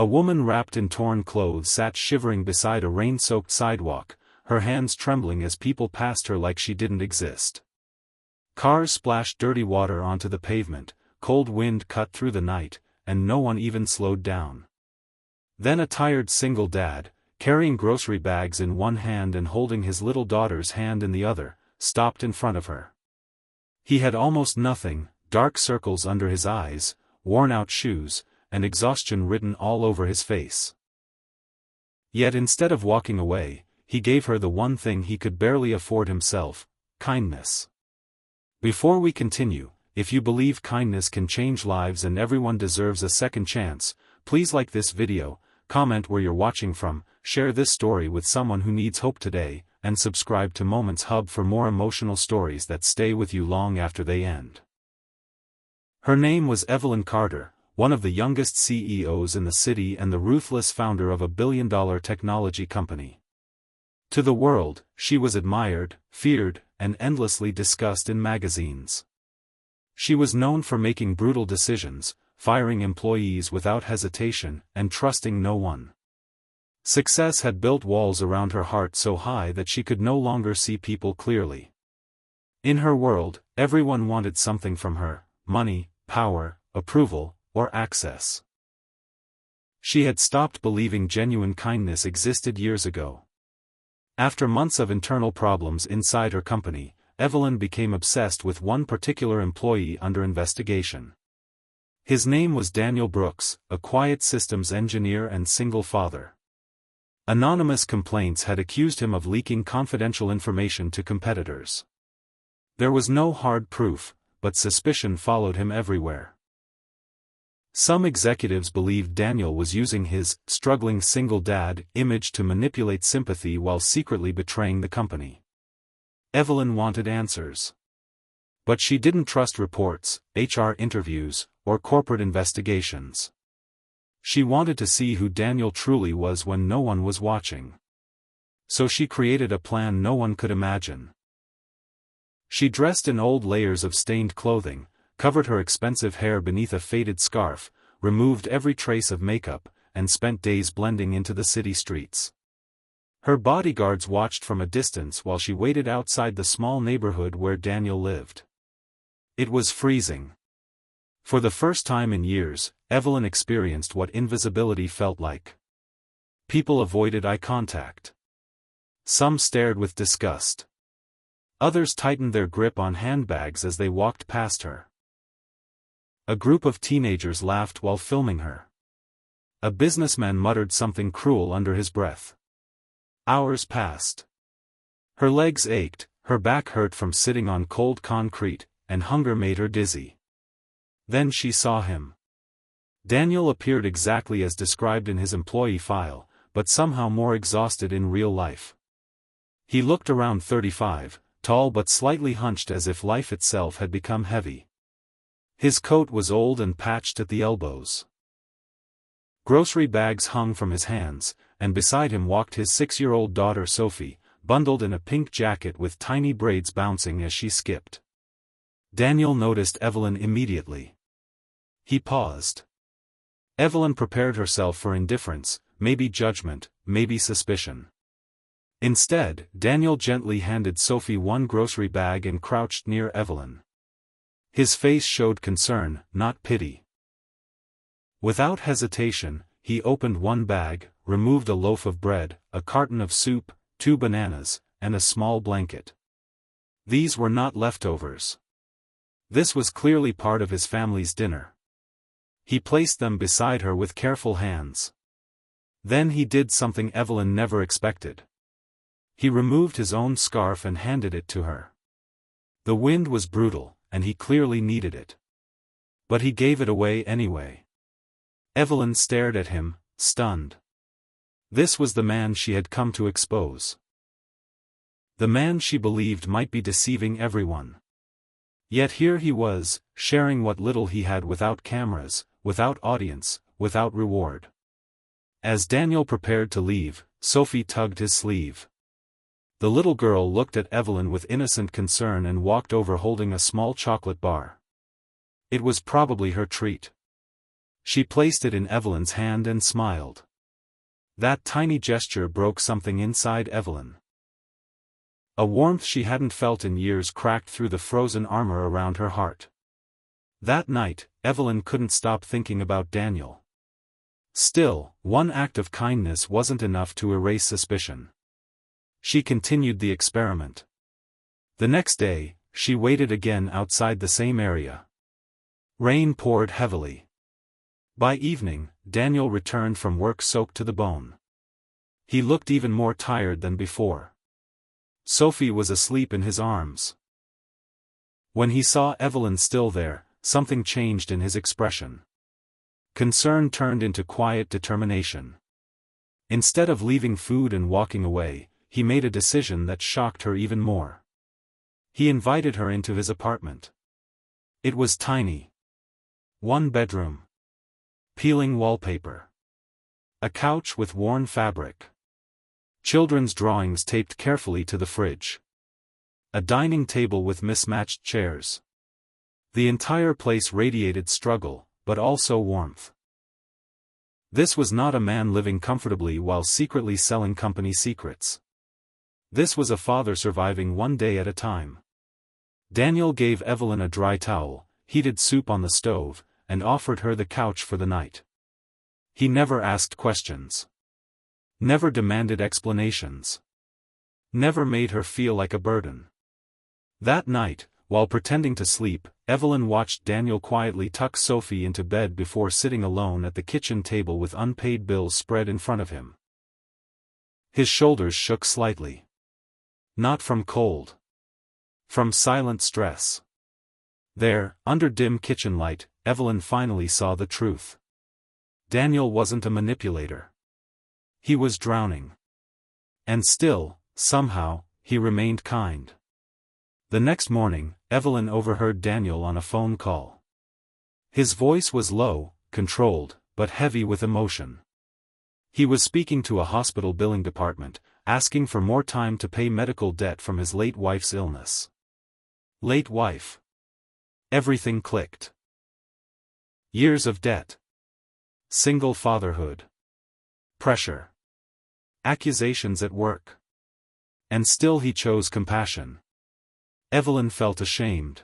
A woman wrapped in torn clothes sat shivering beside a rain-soaked sidewalk, her hands trembling as people passed her like she didn't exist. Cars splashed dirty water onto the pavement, cold wind cut through the night, and no one even slowed down. Then a tired single dad, carrying grocery bags in one hand and holding his little daughter's hand in the other, stopped in front of her. He had almost nothing, dark circles under his eyes, worn-out shoes, and exhaustion written all over his face. Yet instead of walking away, he gave her the one thing he could barely afford himself: kindness. Before we continue, if you believe kindness can change lives and everyone deserves a second chance, please like this video, comment where you're watching from, share this story with someone who needs hope today, and subscribe to Moments Hub for more emotional stories that stay with you long after they end. Her name was Evelyn Carter, one of the youngest CEOs in the city and the ruthless founder of a billion-dollar technology company. To the world, she was admired, feared, and endlessly discussed in magazines. She was known for making brutal decisions, firing employees without hesitation, and trusting no one. Success had built walls around her heart so high that she could no longer see people clearly. In her world, everyone wanted something from her: money, power, approval, or access. She had stopped believing genuine kindness existed years ago. After months of internal problems inside her company, Evelyn became obsessed with one particular employee under investigation. His name was Daniel Brooks, a quiet systems engineer and single father. Anonymous complaints had accused him of leaking confidential information to competitors. There was no hard proof, but suspicion followed him everywhere. Some executives believed Daniel was using his struggling single dad image to manipulate sympathy while secretly betraying the company. Evelyn wanted answers. But she didn't trust reports, HR interviews, or corporate investigations. She wanted to see who Daniel truly was when no one was watching. So she created a plan no one could imagine. She dressed in old layers of stained clothing, covered her expensive hair beneath a faded scarf, removed every trace of makeup, and spent days blending into the city streets. Her bodyguards watched from a distance while she waited outside the small neighborhood where Daniel lived. It was freezing. For the first time in years, Evelyn experienced what invisibility felt like. People avoided eye contact. Some stared with disgust. Others tightened their grip on handbags as they walked past her. A group of teenagers laughed while filming her. A businessman muttered something cruel under his breath. Hours passed. Her legs ached, her back hurt from sitting on cold concrete, and hunger made her dizzy. Then she saw him. Daniel appeared exactly as described in his employee file, but somehow more exhausted in real life. He looked around 35, tall but slightly hunched as if life itself had become heavy. His coat was old and patched at the elbows. Grocery bags hung from his hands, and beside him walked his 6-year-old daughter Sophie, bundled in a pink jacket with tiny braids bouncing as she skipped. Daniel noticed Evelyn immediately. He paused. Evelyn prepared herself for indifference, maybe judgment, maybe suspicion. Instead, Daniel gently handed Sophie one grocery bag and crouched near Evelyn. His face showed concern, not pity. Without hesitation, he opened one bag, removed a loaf of bread, a carton of soup, 2 bananas, and a small blanket. These were not leftovers. This was clearly part of his family's dinner. He placed them beside her with careful hands. Then he did something Evelyn never expected. He removed his own scarf and handed it to her. The wind was brutal, and he clearly needed it. But he gave it away anyway. Evelyn stared at him, stunned. This was the man she had come to expose. The man she believed might be deceiving everyone. Yet here he was, sharing what little he had without cameras, without audience, without reward. As Daniel prepared to leave, Sophie tugged his sleeve. The little girl looked at Evelyn with innocent concern and walked over holding a small chocolate bar. It was probably her treat. She placed it in Evelyn's hand and smiled. That tiny gesture broke something inside Evelyn. A warmth she hadn't felt in years cracked through the frozen armor around her heart. That night, Evelyn couldn't stop thinking about Daniel. Still, one act of kindness wasn't enough to erase suspicion. She continued the experiment. The next day, she waited again outside the same area. Rain poured heavily. By evening, Daniel returned from work soaked to the bone. He looked even more tired than before. Sophie was asleep in his arms. When he saw Evelyn still there, something changed in his expression. Concern turned into quiet determination. Instead of leaving food and walking away, he made a decision that shocked her even more. He invited her into his apartment. It was tiny. One bedroom. Peeling wallpaper. A couch with worn fabric. Children's drawings taped carefully to the fridge. A dining table with mismatched chairs. The entire place radiated struggle, but also warmth. This was not a man living comfortably while secretly selling company secrets. This was a father surviving one day at a time. Daniel gave Evelyn a dry towel, heated soup on the stove, and offered her the couch for the night. He never asked questions. Never demanded explanations. Never made her feel like a burden. That night, while pretending to sleep, Evelyn watched Daniel quietly tuck Sophie into bed before sitting alone at the kitchen table with unpaid bills spread in front of him. His shoulders shook slightly. Not from cold. From silent stress. There, under dim kitchen light, Evelyn finally saw the truth. Daniel wasn't a manipulator. He was drowning. And still, somehow, he remained kind. The next morning, Evelyn overheard Daniel on a phone call. His voice was low, controlled, but heavy with emotion. He was speaking to a hospital billing department, asking for more time to pay medical debt from his late wife's illness. Late wife. Everything clicked. Years of debt. Single fatherhood. Pressure. Accusations at work. And still he chose compassion. Evelyn felt ashamed.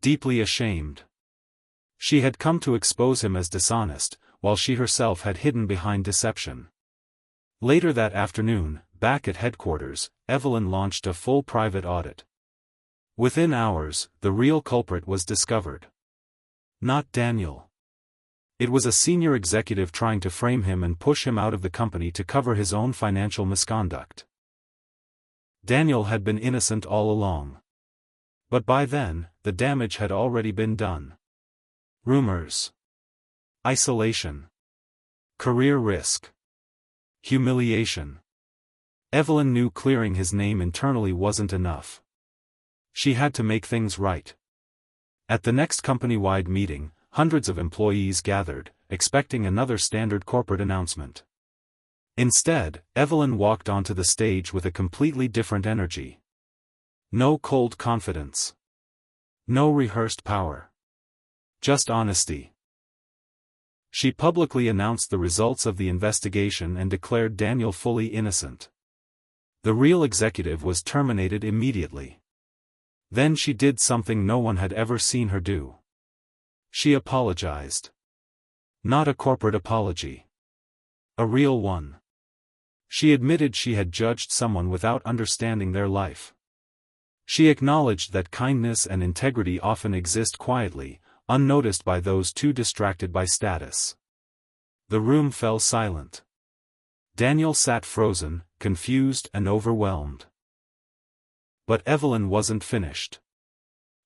Deeply ashamed. She had come to expose him as dishonest, while she herself had hidden behind deception. Later that afternoon, back at headquarters, Evelyn launched a full private audit. Within hours, the real culprit was discovered. Not Daniel. It was a senior executive trying to frame him and push him out of the company to cover his own financial misconduct. Daniel had been innocent all along. But by then, the damage had already been done. Rumors. Isolation. Career risk. Humiliation. Evelyn knew clearing his name internally wasn't enough. She had to make things right. At the next company-wide meeting, hundreds of employees gathered, expecting another standard corporate announcement. Instead, Evelyn walked onto the stage with a completely different energy. No cold confidence. No rehearsed power. Just honesty. She publicly announced the results of the investigation and declared Daniel fully innocent. The real executive was terminated immediately. Then she did something no one had ever seen her do. She apologized. Not a corporate apology. A real one. She admitted she had judged someone without understanding their life. She acknowledged that kindness and integrity often exist quietly, unnoticed by those too distracted by status. The room fell silent. Daniel sat frozen, confused and overwhelmed. But Evelyn wasn't finished.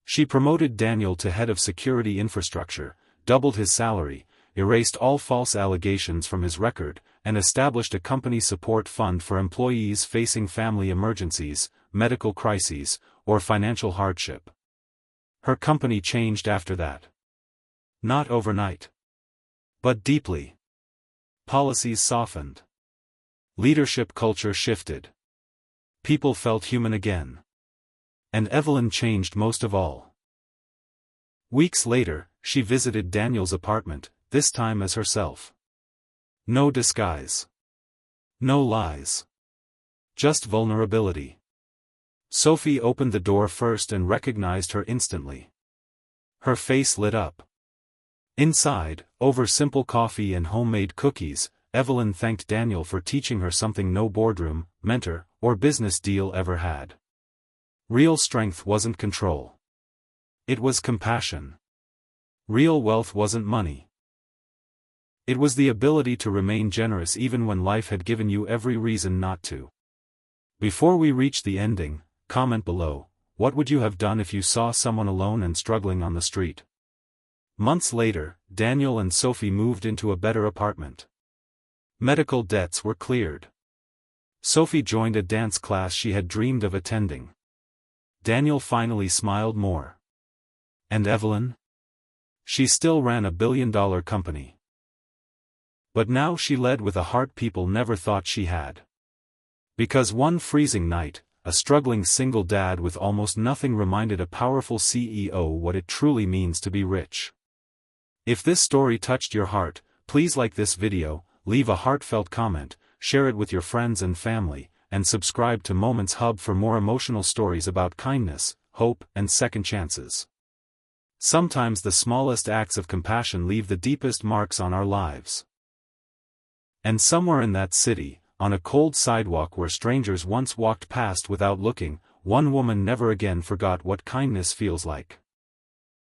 She promoted Daniel to head of security infrastructure, doubled his salary, erased all false allegations from his record, and established a company support fund for employees facing family emergencies, medical crises, or financial hardship. Her company changed after that. Not overnight. But deeply. Policies softened. Leadership culture shifted. People felt human again. And Evelyn changed most of all. Weeks later, she visited Daniel's apartment, this time as herself. No disguise. No lies. Just vulnerability. Sophie opened the door first and recognized her instantly. Her face lit up. Inside, over simple coffee and homemade cookies, Evelyn thanked Daniel for teaching her something no boardroom, mentor, or business deal ever had. Real strength wasn't control. It was compassion. Real wealth wasn't money. It was the ability to remain generous even when life had given you every reason not to. Before we reach the ending, comment below, what would you have done if you saw someone alone and struggling on the street? Months later, Daniel and Sophie moved into a better apartment. Medical debts were cleared. Sophie joined a dance class she had dreamed of attending. Daniel finally smiled more. And Evelyn? She still ran a billion-dollar company. But now she led with a heart people never thought she had. Because one freezing night, a struggling single dad with almost nothing reminded a powerful CEO what it truly means to be rich. If this story touched your heart, please like this video, leave a heartfelt comment, share it with your friends and family, and subscribe to Moments Hub for more emotional stories about kindness, hope, and second chances. Sometimes the smallest acts of compassion leave the deepest marks on our lives. And somewhere in that city, on a cold sidewalk where strangers once walked past without looking, one woman never again forgot what kindness feels like.